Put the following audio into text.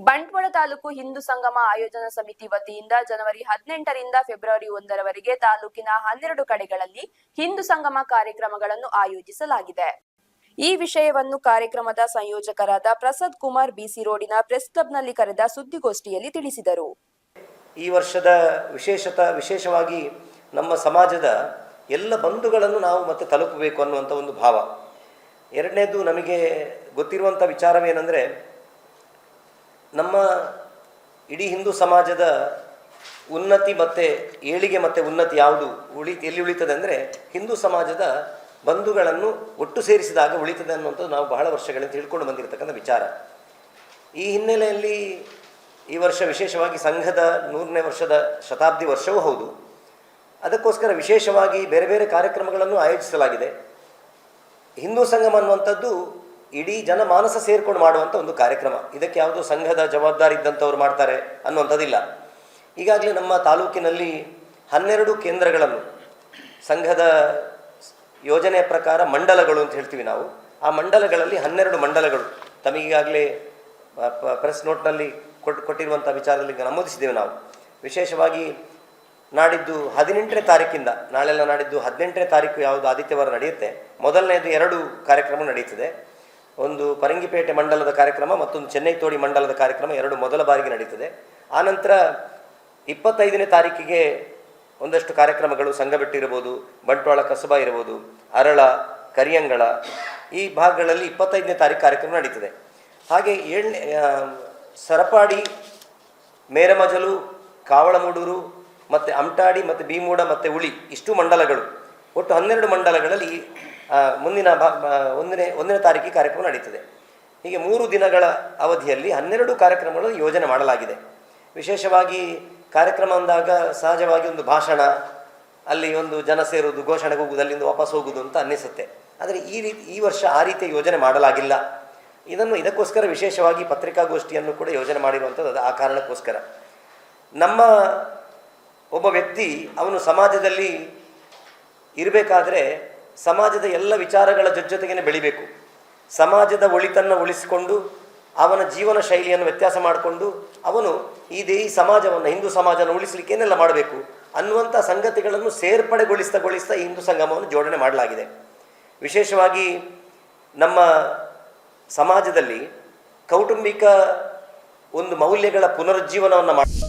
ಬಂಟ್ವಾಳ ತಾಲೂಕು ಹಿಂದೂ ಸಂಗಮ ಆಯೋಜನಾ ಸಮಿತಿ ವತಿಯಿಂದ ಜನವರಿ 18ರಿಂದ ಫೆಬ್ರವರಿ 1ರವರೆಗೆ ತಾಲೂಕಿನ 12 ಕಡೆಗಳಲ್ಲಿ ಹಿಂದೂ ಸಂಗಮ ಕಾರ್ಯಕ್ರಮಗಳನ್ನು ಆಯೋಜಿಸಲಾಗಿದೆ. ಈ ವಿಷಯವನ್ನು ಕಾರ್ಯಕ್ರಮದ ಸಂಯೋಜಕರಾದ ಪ್ರಸಾದ್ ಕುಮಾರ್ ಬಿಸಿ ರೋಡಿನ ಪ್ರೆಸ್ ಕ್ಲಬ್ನಲ್ಲಿ ಕರೆದ ಸುದ್ದಿಗೋಷ್ಠಿಯಲ್ಲಿ ತಿಳಿಸಿದರು. ಈ ವರ್ಷದ ವಿಶೇಷವಾಗಿ ನಮ್ಮ ಸಮಾಜದ ಎಲ್ಲ ಬಂಧುಗಳನ್ನು ನಾವು ಮತ್ತೆ ತಲುಪಬೇಕು ಅನ್ನುವಂಥ ಒಂದು ಭಾವ. ಎರಡನೇದು, ನಮಗೆ ಗೊತ್ತಿರುವಂಥ ವಿಚಾರವೇನೆಂದರೆ, ನಮ್ಮ ಇಡೀ ಹಿಂದೂ ಸಮಾಜದ ಉನ್ನತಿ ಮತ್ತು ಏಳಿಗೆ ಮತ್ತು ಉನ್ನತಿ ಯಾವುದು ಎಲ್ಲಿ ಉಳಿತದೆ ಅಂದರೆ, ಹಿಂದೂ ಸಮಾಜದ ಬಂಧುಗಳನ್ನು ಒಟ್ಟು ಸೇರಿಸಿದಾಗ ಉಳಿತದೆ ಅನ್ನುವಂಥದ್ದು ನಾವು ಬಹಳ ವರ್ಷಗಳಿಂದ ತಿಳ್ಕೊಂಡು ಬಂದಿರತಕ್ಕಂಥ ವಿಚಾರ. ಈ ಹಿನ್ನೆಲೆಯಲ್ಲಿ ಈ ವರ್ಷ ವಿಶೇಷವಾಗಿ ಸಂಘದ 100ನೇ ವರ್ಷದ ಶತಾಬ್ದಿ ವರ್ಷವೂ ಹೌದು. ಅದಕ್ಕೋಸ್ಕರ ವಿಶೇಷವಾಗಿ ಬೇರೆ ಬೇರೆ ಕಾರ್ಯಕ್ರಮಗಳನ್ನು ಆಯೋಜಿಸಲಾಗಿದೆ. ಹಿಂದೂ ಸಂಗಮ ಅನ್ನುವಂಥದ್ದು ಇಡೀ ಜನಮಾನಸ ಸೇರ್ಕೊಂಡು ಮಾಡುವಂಥ ಒಂದು ಕಾರ್ಯಕ್ರಮ. ಇದಕ್ಕೆ ಯಾವುದೋ ಸಂಘದ ಜವಾಬ್ದಾರಿ ಇದ್ದಂಥವ್ರು ಮಾಡ್ತಾರೆ ಅನ್ನುವಂಥದ್ದಿಲ್ಲ. ಈಗಾಗಲೇ ನಮ್ಮ ತಾಲೂಕಿನಲ್ಲಿ 12 ಕೇಂದ್ರಗಳನ್ನು, ಸಂಘದ ಯೋಜನೆಯ ಪ್ರಕಾರ ಮಂಡಲಗಳು ಅಂತ ಹೇಳ್ತೀವಿ ನಾವು, ಆ ಮಂಡಲಗಳಲ್ಲಿ 12 ಮಂಡಲಗಳು ತಮಗೀಗಾಗಲೇ ಪ್ರೆಸ್ ನೋಟ್ನಲ್ಲಿ ಕೊಟ್ಟಿರುವಂಥ ವಿಚಾರದಲ್ಲಿ ನಮೂದಿಸಿದ್ದೇವೆ ನಾವು. ವಿಶೇಷವಾಗಿ ನಾಡಿದ್ದು 18ನೇ ತಾರೀಕಿಂದ, ನಾಳೆಲ್ಲ ನಾಡಿದ್ದು 18ನೇ ತಾರೀಕು ಯಾವುದು ಆದಿತ್ಯವಾರ ನಡೆಯುತ್ತೆ, ಮೊದಲನೇದು 2 ಕಾರ್ಯಕ್ರಮ ನಡೆಯುತ್ತದೆ. ಒಂದು ಪರಂಗಿಪೇಟೆ ಮಂಡಲದ ಕಾರ್ಯಕ್ರಮ, ಮತ್ತೊಂದು ಚೆನ್ನೈ ತೋಡಿ ಮಂಡಲದ ಕಾರ್ಯಕ್ರಮ, 2 ಮೊದಲ ಬಾರಿಗೆ ನಡೀತದೆ. ಆನಂತರ 25ನೇ ತಾರೀಕಿಗೆ ಒಂದಷ್ಟು ಕಾರ್ಯಕ್ರಮಗಳು ಸಂಘಬೆಟ್ಟು ಇರ್ಬೋದು, ಬಂಟ್ವಾಳ ಕಸಬಾ ಇರ್ಬೋದು, ಅರಳ, ಕರಿಯಂಗಳ ಈ ಭಾಗಗಳಲ್ಲಿ 25ನೇ ತಾರೀಕು ಕಾರ್ಯಕ್ರಮ ನಡೀತದೆ. ಹಾಗೆ ಸರಪಾಡಿ, ಮೇರಮಜಲು, ಕಾವಳಮೂಡೂರು ಮತ್ತು ಅಮಟಾಡಿ ಮತ್ತು ಭೀಮೂಡ ಮತ್ತು ಉಳಿ ಇಷ್ಟು ಮಂಡಲಗಳು, ಒಟ್ಟು 12 ಮಂಡಲಗಳಲ್ಲಿ ಮುಂದಿನ 1ನೇ ತಾರೀಕಿಗೆ ಕಾರ್ಯಕ್ರಮ ನಡೀತದೆ. ಹೀಗೆ 3 ದಿನಗಳ ಅವಧಿಯಲ್ಲಿ 12 ಕಾರ್ಯಕ್ರಮಗಳನ್ನು ಯೋಜನೆ ಮಾಡಲಾಗಿದೆ. ವಿಶೇಷವಾಗಿ ಕಾರ್ಯಕ್ರಮ ಅಂದಾಗ ಸಹಜವಾಗಿ ಒಂದು ಭಾಷಣ, ಅಲ್ಲಿ ಒಂದು ಜನ ಸೇರುವುದು, ಘೋಷಣೆಗೆ ಹೋಗುವುದು, ಅಲ್ಲಿಂದ ವಾಪಸ್ ಹೋಗುವುದು ಅಂತ ಅನ್ನಿಸುತ್ತೆ. ಆದರೆ ಈ ವರ್ಷ ಆ ರೀತಿಯ ಯೋಜನೆ ಮಾಡಲಾಗಿಲ್ಲ. ಇದಕ್ಕೋಸ್ಕರ ವಿಶೇಷವಾಗಿ ಪತ್ರಿಕಾಗೋಷ್ಠಿಯನ್ನು ಕೂಡ ಯೋಜನೆ ಮಾಡಿರುವಂಥದ್ದು ಆ ಕಾರಣಕ್ಕೋಸ್ಕರ. ನಮ್ಮ ಒಬ್ಬ ವ್ಯಕ್ತಿ ಅವನು ಸಮಾಜದಲ್ಲಿ ಇರಬೇಕಾದ್ರೆ ಸಮಾಜದ ಎಲ್ಲ ವಿಚಾರಗಳ ಜೊತೆಗೇ ಬೆಳಿಬೇಕು. ಸಮಾಜದ ಒಳಿತನ್ನು ಉಳಿಸಿಕೊಂಡು ಅವನ ಜೀವನ ಶೈಲಿಯನ್ನು ವ್ಯತ್ಯಾಸ ಮಾಡಿಕೊಂಡು ಅವನು ಈ ಸಮಾಜವನ್ನು, ಹಿಂದೂ ಸಮಾಜವನ್ನು ಉಳಿಸಲಿಕ್ಕೆ ಏನೆಲ್ಲ ಮಾಡಬೇಕು ಅನ್ನುವಂಥ ಸಂಗತಿಗಳನ್ನು ಸೇರ್ಪಡೆಗೊಳಿಸ್ತಾ ಈ ಹಿಂದೂ ಸಂಗಮವನ್ನು ಜೋಡಣೆ ಮಾಡಲಾಗಿದೆ. ವಿಶೇಷವಾಗಿ ನಮ್ಮ ಸಮಾಜದಲ್ಲಿ ಕೌಟುಂಬಿಕ ಒಂದು ಮೌಲ್ಯಗಳ ಪುನರುಜ್ಜೀವನವನ್ನು ಮಾಡಿ